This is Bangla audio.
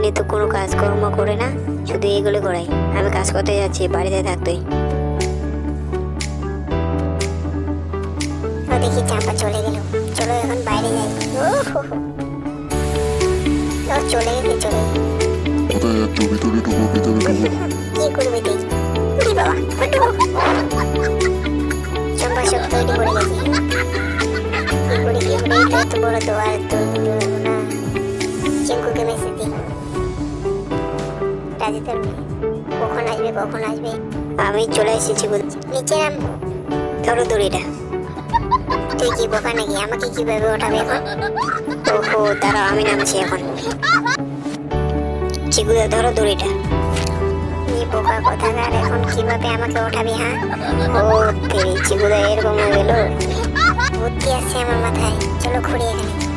দিনে তো কোনো কাজকর্ম করে না, শুধু এগুলো করাই। আমি কাজ করতে যাচ্ছি, বাড়িতে থাক তুই। ও দেখি চাপা চলে গেল। চলো এখন বাইরে যাই। ও চলে গেছে। কোথায় যাচ্ছ? ভিতরে ঢুকো, ভিতরে ঢুকো। কি করবি তুই? কি বাবা, চম্পা সব তৈরি করে গেছি। কি করি এত বড় দোয়ার তো না। চিঙ্কুকে মেসেজ দিই। রাজি তোর মেয়ে কখন আসবে? আমি চলে এসেছি। নিচে নাম। ধরো দড়িটা। তুই কি বোকা নাকি? আমাকে কিভাবে ওঠাবে এখন? ওহো, দাঁড়াও, আমি নামছি এখন। চিকুদা ধরো দড়িটা। এই বোকা কোথাকার, এখন কিভাবে আমাকে ওঠাবি? হ্যাঁ, ও তেরি, চিকুদা এরকম হয়ে গেল। বুদ্ধি আসছে আমার মাথায়। চলো ঘুরি এখানে।